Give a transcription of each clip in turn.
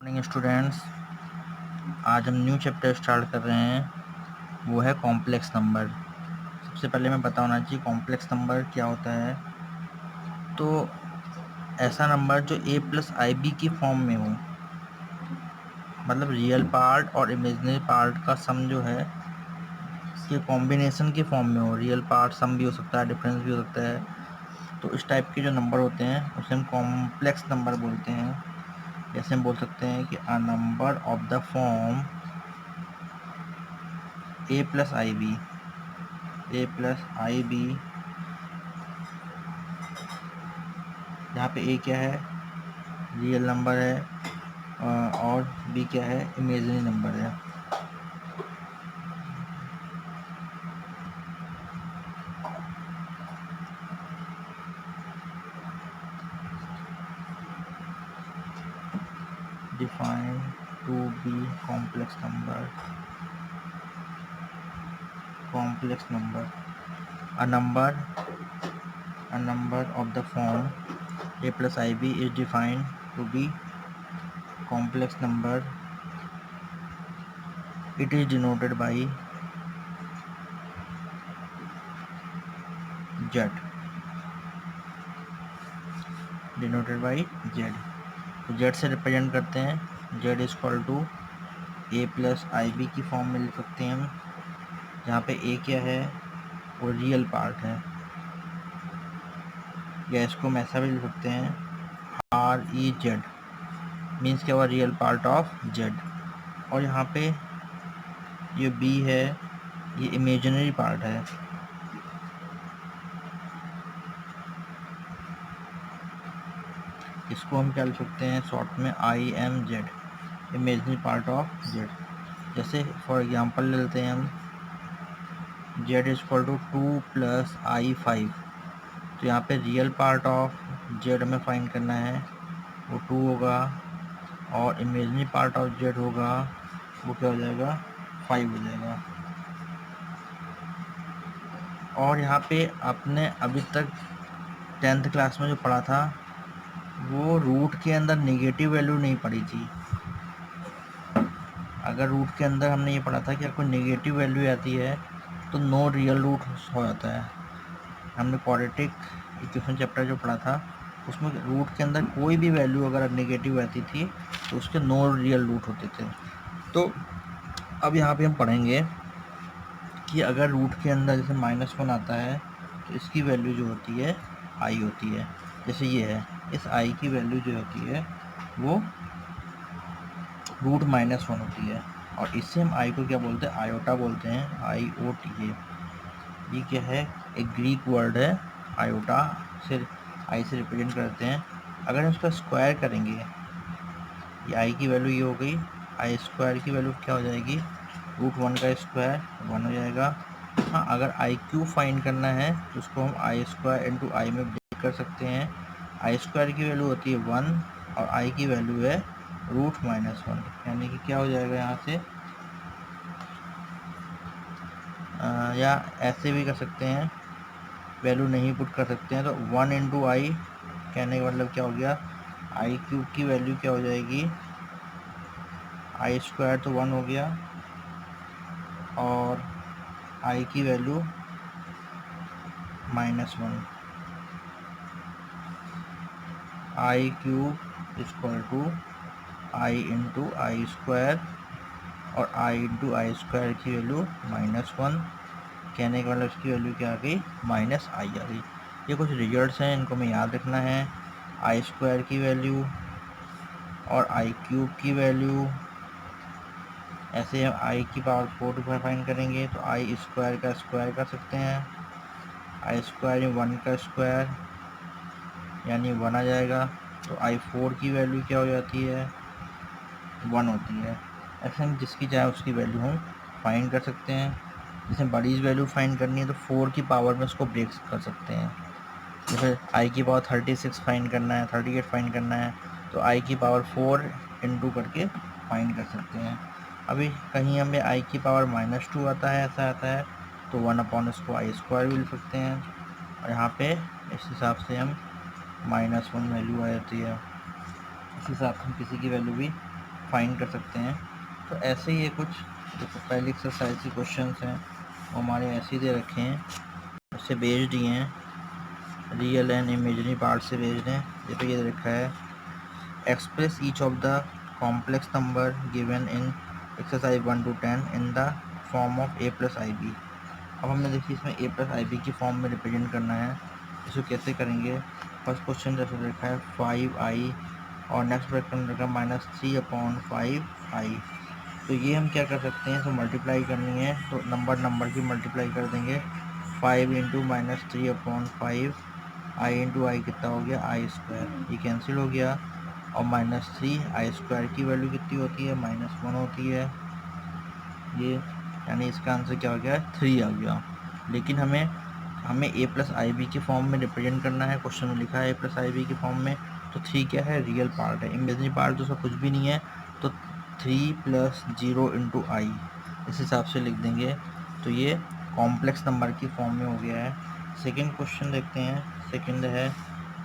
Morning students, आज हम new chapter start कर रहे हैं, वो है कॉम्प्लेक्स नंबर। सबसे पहले मैं बताना चाहिए कॉम्प्लेक्स नंबर क्या होता है। तो ऐसा नंबर जो a प्लस आई बी की फॉर्म में हो, मतलब रियल पार्ट और इमेजिनरी पार्ट का सम जो है इसके कॉम्बिनेशन की फॉर्म में हो। रियल पार्ट सम भी हो सकता है, डिफरेंस भी हो सकता है। तो इस टाइप के जो नंबर होते हैं उसे हम कॉम्प्लेक्स नंबर बोलते हैं। जैसे हम बोल सकते हैं कि a number of the form a plus i b, जहाँ पे a क्या है, रियल नंबर है, और b क्या है, इमेजिनरी नंबर है। Define to be complex number a number of the form a plus ib is defined to be complex number. It is denoted by z, तो z से represent करते हैं। z is equal to a plus i b की form में लिख सकते हैं हम, जहाँ पे a क्या है वो रियल पार्ट है, या इसको हम ऐसा भी लिख सकते हैं आर ई जेड, मीन्स क्या हुआ, रियल पार्ट ऑफ जेड। और यहाँ पे ये b है, ये इमेजिनरी पार्ट है। इसको हम क्या लिख सकते हैं शॉर्ट में, I M z, imaginary part of z. जैसे फॉर एग्जांपल ले लेते हैं हम, z is equal to 2 plus i 5। तो यहाँ पे रियल पार्ट ऑफ जेड हमें फाइंड करना है, वो 2 होगा, और इमेजिनरी पार्ट ऑफ जेड होगा, वो क्या हो जाएगा, 5 हो जाएगा। और यहाँ पे आपने अभी तक 10th क्लास में जो पढ़ा था वो रूट के अंदर नेगेटिव वैल्यू नहीं पढ़ी थी। अगर रूट के अंदर हमने ये पढ़ा था कि अगर कोई नेगेटिव वैल्यू आती है तो नो रियल रूट हो जाता है। हमने क्वाड्रेटिक इक्वेशन चैप्टर जो पढ़ा था उसमें रूट के अंदर कोई भी वैल्यू अगर नेगेटिव आती थी तो उसके नो रियल रूट होते थे। तो अब यहाँ पे हम पढ़ेंगे कि अगर रूट के अंदर जैसे -1 आता है तो इसकी वैल्यू जो होती है आई होती है। जैसे ये है, इस आई की वैल्यू जो होती है वो √-1 होती है। और इससे हम आई को क्या बोलते हैं, आयोटा बोलते हैं, IOTA। ये क्या है, एक ग्रीक वर्ड है, आयोटा से आई से रिप्रेजेंट करते हैं। अगर हम इसका स्क्वायर करेंगे, ये आई की वैल्यू ये हो गई, आई स्क्वायर की वैल्यू क्या हो जाएगी, √1 का स्क्वायर 1 हो जाएगा। हाँ, अगर आई क्यूब फाइंड करना है तो उसको हम आई स्क्वायर इंटू आई में ब्रेक कर सकते हैं। आई स्क्वायर की वैल्यू होती है 1 और आई की वैल्यू है √-1, यानी कि क्या हो जाएगा यहाँ से, या ऐसे भी कर सकते हैं, वैल्यू नहीं पुट कर सकते हैं तो 1 इंटू आई, कहने का मतलब क्या हो गया, आई क्यूब की वैल्यू क्या हो जाएगी, आई स्क्वायर तो 1 हो गया, और आई की value -1। I cube equal to i into i square, और आई इंटू आई स्क्वायर की वैल्यू -1, कहने का मतलब इसकी वैल्यू क्या आ गई, -i आ गई। ये कुछ रिजल्ट्स हैं, इनको हमें याद रखना है। आई स्क्वायर की वैल्यू और आई क्यूब की वैल्यू, ऐसे हम आई की पावर 4 फाइंड करेंगे तो आई स्क्वायर का स्क्वायर कर सकते हैं। आई स्क्वायर में 1 का स्क्वायर यानी 1 आ जाएगा, तो आई 4 की वैल्यू क्या हो जाती है, 1 होती है। ऐसे हम जिसकी चाहे उसकी वैल्यू हम फाइंड कर सकते हैं। जैसे बड़ी वैल्यू फाइंड करनी है तो 4 की पावर में उसको ब्रेक कर सकते हैं। जैसे आई की पावर 36 फाइंड करना है, 38 फाइंड करना है, तो आई की पावर 4 इंटू करके फाइंड कर सकते हैं। अभी कहीं हमें आई की पावर -2 आता है, ऐसा आता है, तो 1 उसको आई स्क्वायर भी लिख सकते हैं, और यहाँ पे इस हिसाब से हम -1 वैल्यू आ जाती है। इस हिसाब से हम किसी की वैल्यू भी फाइंड कर सकते हैं। तो ऐसे ही ये कुछ जो पहली एक्सरसाइज के क्वेश्चन हैं वो हमारे ऐसे ही दे रखे हैं, उससे बेस्ड दिए हैं, रियल एंड इमेजनरी पार्ट से बेस्ड हैं। जैसे ये दे रखा है express each of the complex number given in exercise 1 to 10 in the form of a plus i b. अब हमने देखिए इसमें a प्लस आई बी की फॉर्म में रिप्रेजेंट करना है। इसको कैसे करेंगे? फर्स्ट क्वेश्चन जैसे रखा है 5i और नेक्स्ट ब्रैकेट में रखा -3/5i। तो ये हम क्या कर सकते हैं, इसको मल्टीप्लाई करनी है तो नंबर की मल्टीप्लाई कर देंगे। 5 इंटू -3/5 आई इंटू आई कितना हो गया i², ये कैंसिल हो गया। और -3i² की वैल्यू कितनी होती है -1 होती है ये, यानी इसका आंसर क्या हो गया 3 आ गया। लेकिन हमें a प्लस आई बी के फॉर्म में रिप्रेजेंट करना है, क्वेश्चन में लिखा है a प्लस आई बी के फॉर्म में। तो 3 क्या है, रियल पार्ट है, इमेजिनरी पार्ट तो सब कुछ भी नहीं है। तो 3 + 0 × i इस हिसाब से लिख देंगे। तो ये कॉम्प्लेक्स नंबर की फॉर्म में हो गया है। सेकेंड क्वेश्चन देखते हैं। सेकेंड है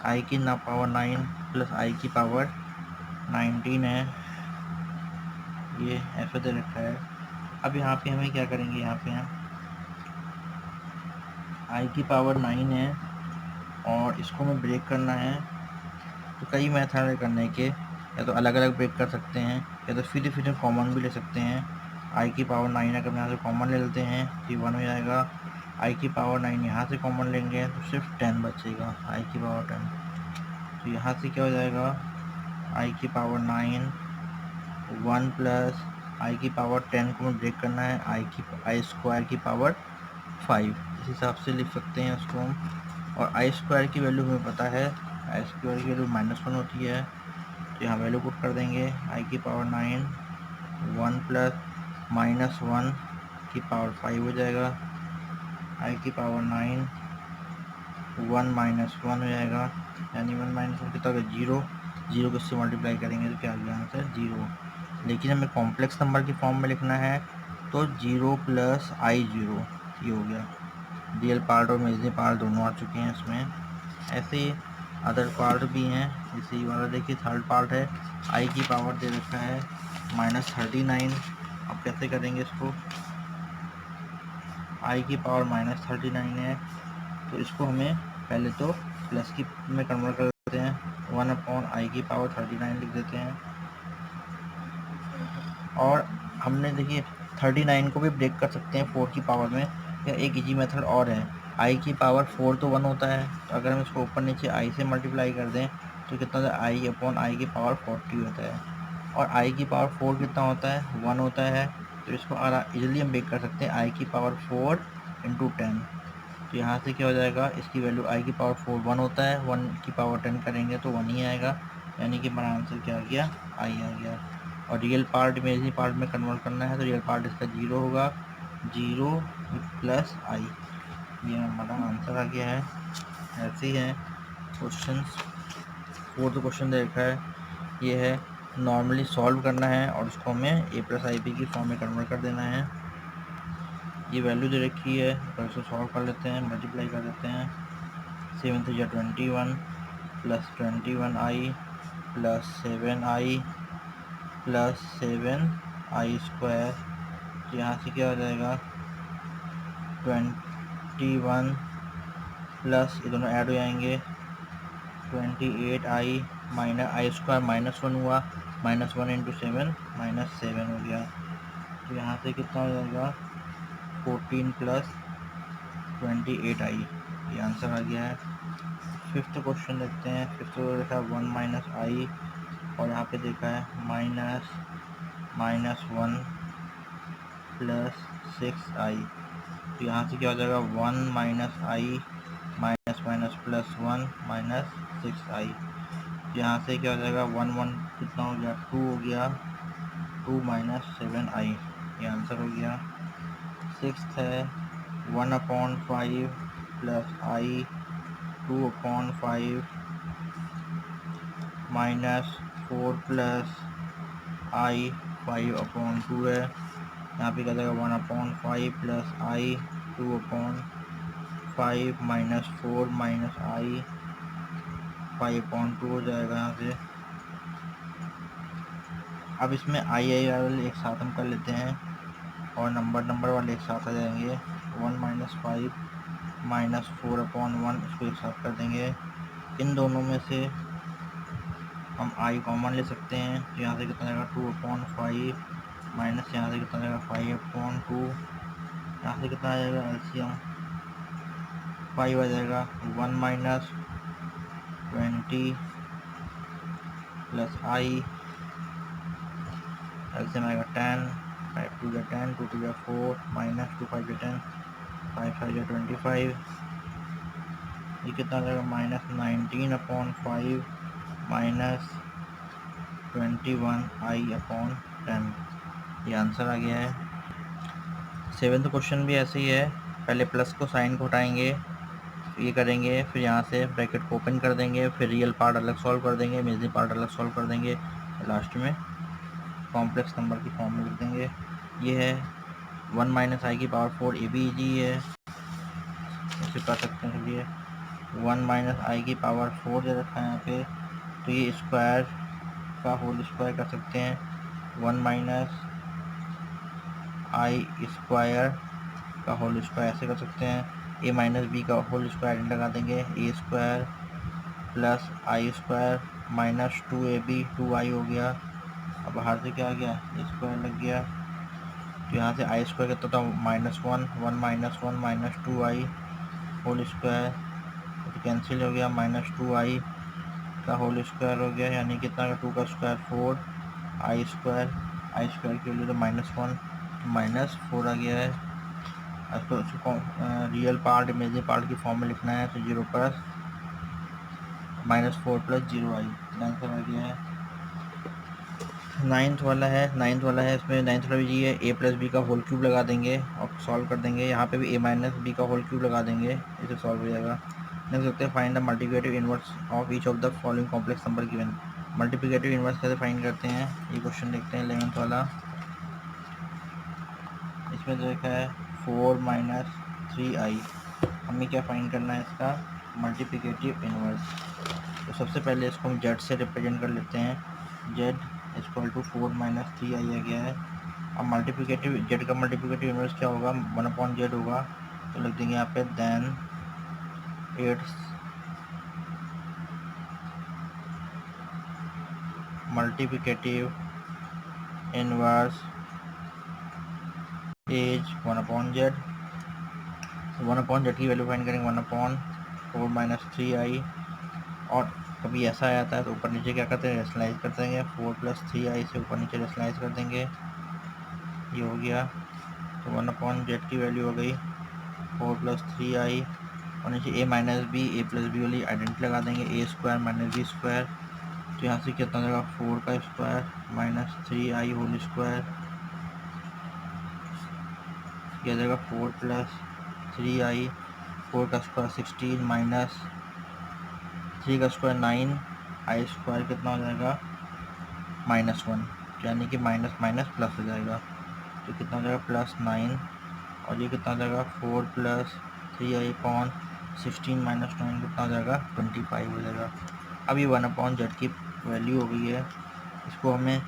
i की पावर 9 + i की पावर 19 है, ये ऐसे दे रखा है। अब यहाँ पे हमें क्या करेंगे, यहाँ पे हम i की पावर 9 है और इसको हमें ब्रेक करना है। तो कई मेथड है करने के, या तो अलग अलग ब्रेक कर सकते हैं या तो फिर कॉमन भी ले सकते हैं। i की पावर 9 अगर यहाँ से कॉमन ले लेते हैं तो 1 हो जाएगा। i की पावर 9 यहाँ से कॉमन लेंगे तो सिर्फ 10 बचेगा, i की पावर 10। तो यहाँ से क्या हो जाएगा, i की पावर 9 1 + i की पावर 10 को ब्रेक करना है i² की पावर 5, इस हिसाब से लिख सकते हैं उसको हम। और i² की वैल्यू हमें पता है, i² की वैल्यू -1 होती है। तो यहाँ वैल्यू पुट कर देंगे, i की पावर 9 1 + -1 की पावर 5 हो जाएगा। i की पावर 9 1 - 1 हो जाएगा, यानी 1 - 1 कितना होगा 0। 0 को इससे मल्टीप्लाई करेंगे तो क्या आ गया आंसर 0। लेकिन हमें कॉम्प्लेक्स नंबर की फॉर्म में लिखना है तो 0 + i0 ये हो गया। रियल पार्ट और इमेजिनरी पार्ट दोनों आ चुके हैं इसमें। ऐसे ही अदर पार्ट भी हैं, जैसे ये वाला देखिए थर्ड पार्ट है, i की पावर दे रखा है -39। अब कैसे करेंगे इसको, i की पावर -39 है तो इसको हमें पहले तो प्लस की में कन्वर्ट कर देते हैं, 1/i की पावर 39 लिख देते हैं। और हमने देखिए 39 को भी ब्रेक कर सकते हैं 4 की पावर में, या एक इजी मेथड और है, i की पावर 4 तो 1 होता है, तो अगर हम इसको ऊपर नीचे i से मल्टीप्लाई कर दें तो कितना होता है i/i की पावर 40 होता है। और i की पावर 4 कितना होता है 1 होता है। तो इसको इजीली हम ब्रेक कर सकते हैं i की पावर 4 × 10। तो यहाँ से क्या हो जाएगा, इसकी वैल्यू i की पावर 4 1 होता है, 1 की पावर 10 करेंगे तो 1 ही आएगा, यानी कि हमारा आंसर क्या आ गया i आ गया। और रियल पार्ट इमेजिनरी पार्ट में कन्वर्ट करना है तो रियल पार्ट इसका 0 होगा, 0 + i, ये हमारा आंसर आ गया है। ऐसे ही है क्वेश्चन। फोर्थ क्वेश्चन देखा है, ये है नॉर्मली सॉल्व करना है और उसको हमें a + i b की फॉर्म में कन्वर्ट कर देना है। ये वैल्यू दे रखी है तो इसको सॉल्व कर लेते हैं, मल्टीप्लाई कर देते हैं। 7 × 3 = 21 + 21i + 7i + 7i²। यहाँ से क्या हो जाएगा 21 प्लस ये दोनों ऐड हो जाएंगे 28i -i² -1 हुआ, -1 × 7 -7 हो गया। तो यहाँ से कितना हो जाएगा 14 + 28i, ये आंसर आ गया है। फिफ्थ क्वेश्चन देखते हैं। फिफ्थ को देखा 1 - i और यहाँ पे देखा है -1 + 6i। तो यहाँ से क्या हो जाएगा 1 - i -1 - 6i। यहाँ से क्या हो जाएगा 1 1 कितना हो गया 2 हो गया, 2 - 7i, ये आंसर हो गया। सिक्स्थ है 1/5 + i 2/5 -4 + i 5/2 है। यहाँ पे क्या जाएगा 1/5 + i 2/5 -4 - i 5/2 हो जाएगा यहाँ से। अब इसमें आई आई वाले एक साथ हम कर लेते हैं और नंबर वाले एक साथ आ जाएंगे। 1 माइनस 5 माइनस 4/1 इसको एक साथ कर देंगे। इन दोनों में से हम आई कॉमन ले सकते हैं, तो यहाँ से कितना जाएगा 2/5 माइनस यहाँ से कितना जाएगा 5/2, यहाँ से कितना आ जाएगा एलसीएम 5 आ जाएगा। 1 माइनस 20 प्लस आई एलसीएम आएगा 10, 5 2 10, 2 2 4 माइनस 2 5 10, 5 5 25, ये कितना आ जाएगा -19/5 माइनस 21i/10। ये आंसर आ गया है। 7th क्वेश्चन भी ऐसे ही है, पहले प्लस को साइन को हटाएंगे, ये करेंगे, फिर यहाँ से ब्रैकेट को ओपन कर देंगे, फिर रियल पार्ट अलग सॉल्व कर देंगे, इमेजिनरी पार्ट अलग सॉल्व कर देंगे, लास्ट में कॉम्प्लेक्स नंबर की फॉर्म में लिख देंगे। ये है 1 माइनस आई की पावर 4, ये भी ईजी है, इसे कर सकते हैं। चलिए 1 माइनस आई की पावर 4 दे रखा है यहाँ पे, तो ये स्क्वायर का होल स्क्वायर कर सकते हैं। 1 माइनस आई स्क्वायर का होल स्क्वायर ऐसे कर सकते हैं। ए माइनस बी का होल स्क्वायर लगा देंगे, a square plus I square minus 2ab 2i हो गया। अब बाहर से क्या आ गया, स्क्वायर लग गया, तो यहाँ से आई स्क्वायर कितना था -1, 1 minus 1 minus 2i whole square, तो कैंसिल हो गया, -2i का होल स्क्वायर हो गया, यानी कितना 2 का स्क्वायर 4, आई स्क्वायर की वैल्यू तो -1 -4 आ गया है। अब तो उसको रियल पार्ट इमेजिनरी पार्ट की फॉर्म में लिखना है, तो 0 प्लस -4 प्लस 0i आंसर आ गया है। 9th वाला है इसमें 9th वाला भी जी है, a प्लस बी का होल क्यूब लगा देंगे और सॉल्व कर देंगे। यहाँ पे भी a माइनस बी का होल क्यूब लगा देंगे, इसे सॉल्व हो जाएगा। देख सकते हैं find the multiplicative inverse of each of the following complex number given. Multiplicative inverse कैसे फाइंड करते हैं, ये क्वेश्चन देखते हैं 11th वाला। इसमें देखा है 4 माइनस 3i, हमें क्या फाइंड करना है, इसका मल्टीप्लिकेटिव इनवर्स। तो सबसे पहले इसको हम जेड से रिप्रेजेंट कर लेते हैं, z equal to 4 minus 3i आ गया है। अब मल्टीप्लिकेटिव जेड का मल्टीप्लिकेटिव इनवर्स क्या होगा, 1/z होगा, तो लिख देंगे यहाँ पे then its multiplicative inverse is 1/z। 1/z की वैल्यू फाइंड करेंगे 1/4 माइनस 3i, और कभी ऐसा आ जाता है तो ऊपर नीचे क्या करते हैं, रेशनलाइज कर देंगे, 4 प्लस 3i से ऊपर नीचे रेशनलाइज कर देंगे, ये हो गया। तो 1/z की वैल्यू हो गई 4 प्लस 3i, और नीचे a minus b a plus b वाली आइडेंटिटी लगा देंगे, a square minus b square, तो यहाँ से कितना जाएगा 4 का square minus 3i whole square, किया जाएगा 4 प्लस 3i, 4 का स्क्वायर 16 माइनस 3 का स्क्वायर 9, आई स्क्वायर कितना हो जाएगा -1, यानी कि माइनस माइनस प्लस हो जाएगा, तो कितना हो जाएगा +9, और ये कितना हो जाएगा 4 प्लस 3i/16 माइनस 9 कितना हो जाएगा 25 हो जाएगा। अब ये 1/z की वैल्यू हो गई है, इसको हमें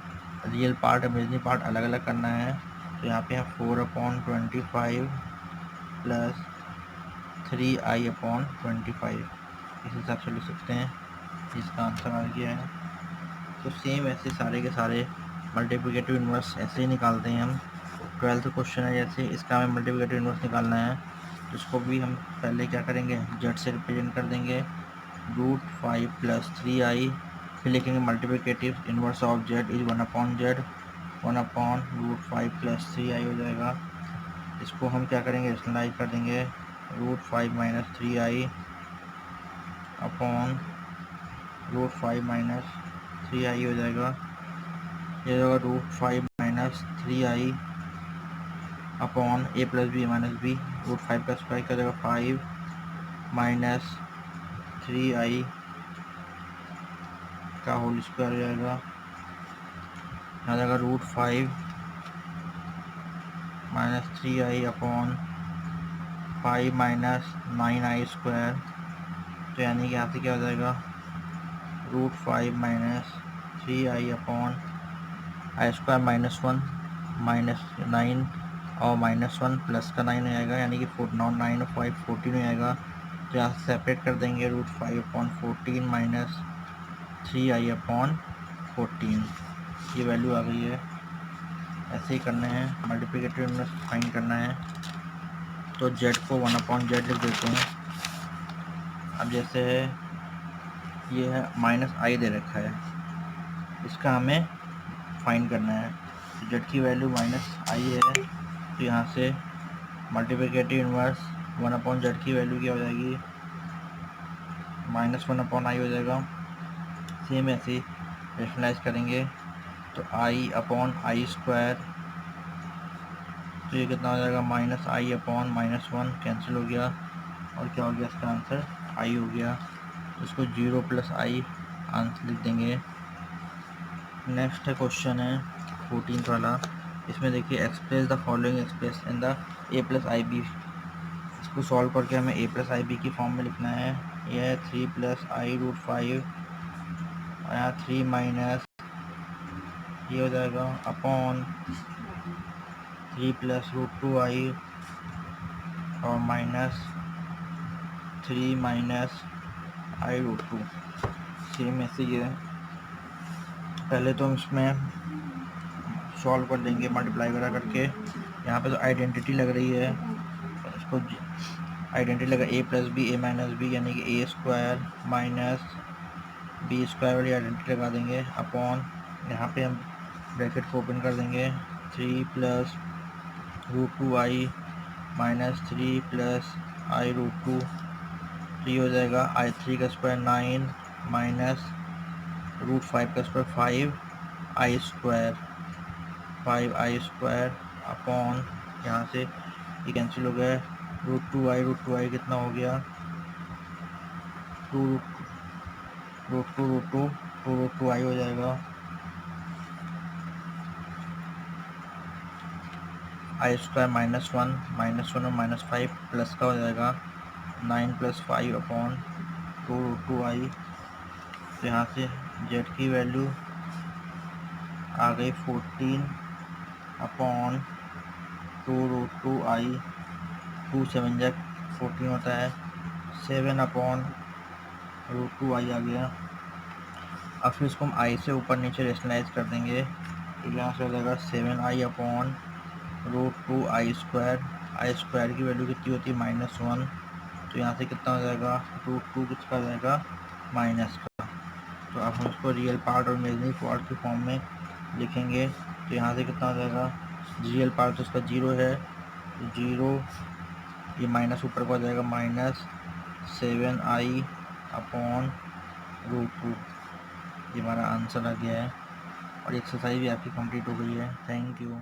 रियल पार्ट इमेजिनरी पार्ट अलग अलग करना है, तो यहाँ पे 4/25 प्लस 3i/25 इस हिसाब से लिख सकते हैं, जिसका आंसर आ गया है। तो सेम ऐसे सारे के सारे मल्टीप्लिकेटिव इनवर्स ऐसे ही निकालते हैं हम। 12th क्वेश्चन है जैसे, इसका हमें मल्टीप्लिकेटिव इनवर्स निकालना है, तो इसको भी हम पहले क्या करेंगे, जेड से रिप्रेजेंट कर देंगे, √5 प्लस 3i, फिर लिखेंगे multiplicative inverse of Z is 1/z, 1/√5 plus 3i हो जाएगा। इसको हम क्या करेंगे, रेशनलाइज कर देंगे, √5 minus 3i upon √5 minus 3i हो जाएगा। ये होगा √5 minus 3i upon a plus b minus b, √5 का स्क्वायर कर देगा 5 माइनस 3i का होल स्क्वायर हो जाएगा, आ जाएगा √5 minus 3i upon 5 minus 9i square, तो यानी कि यहाँ से क्या हो जाएगा √5 minus 3i upon I square -1 -9 और -1 प्लस का 9 हो जाएगा, यानी कि 9 और 5 14 हो जाएगा। तो यहाँ से सेपरेट कर देंगे, √5/14 माइनस 3i/14, ये वैल्यू आ गई है। ऐसे ही करना है, मल्टीप्लिकेटिव इनवर्स फाइंड करना है। तो z को 1/z लिख देते हैं। अब जैसे है ये है -i दे रखा है, इसका हमें फाइंड करना है। तो z की वैल्यू -i है, तो यहाँ से मल्टीप्लिकेटिव इनवर्स 1/z की वैल्यू क्या हो जाएगी, -1/i हो जाएगा। सेम ऐसे ही रेशनलाइज करेंगे तो i/i², तो ये कितना हो जाएगा, -i/-1 कैंसिल हो गया, और क्या हो गया इसका आंसर, i हो गया। तो इसको 0 + i आंसर लिख देंगे। नेक्स्ट है क्वेश्चन है 14th वाला। इसमें देखिए, express the following express in the a + ib। इसको सॉल्व करके हमें a + ib की फॉर्म में लिखना है। यह है 3 + i√5, और यहाँ 3 माइनस ये हो जाएगा अपॉन 3 + √2i और -3 माइनस i√2। सेम ऐसे ही है, पहले तो हम इसमें सॉल्व कर देंगे मल्टीप्लाई वगैरह करके। यहाँ पे तो आइडेंटिटी लग रही है, इसको आइडेंटिटी लगा a + b a - b, यानी कि a² माइनस b² वाली आइडेंटिटी लगा देंगे, अपॉन यहाँ पे हम ब्रैकेट को ओपन कर देंगे, 3 + √2i माइनस 3 + i√2, तो ये हो जाएगा i3 का स्क्वायर 9 माइनस √5 का स्क्वायर 5i² अपॉन, यहाँ से ये कैंसिल हो गया, √2i कितना हो गया, 2√2 हो जाएगा, i² -1 और -5 प्लस का हो जाएगा, 9 + 5 अपॉन 2√2i। तो यहाँ से z की वैल्यू आ गई 14 अपॉन 2√2i, 2 7 जा 14 होता है, 7 अपॉन √2i आ गया। अब फिर इसको हम i से ऊपर नीचे रेशनलाइज कर देंगे, तो यहाँ से हो जाएगा 7i अपॉन √2i²। i² की वैल्यू कितनी होती है, -1, तो यहाँ से कितना हो जाएगा, √2 किसका आ जाएगा, माइनस का। तो अब हम इसको रियल पार्ट और इमेजिनरी पार्ट की फॉर्म में लिखेंगे, तो यहाँ से कितना हो जाएगा, रियल पार्ट तो इसका 0 है, 0, ये माइनस ऊपर को आ जाएगा, -7i अपॉन √2। ये हमारा आंसर आ गया है, और एक्सरसाइज भी आपकी कंप्लीट हो गई है। Thank you.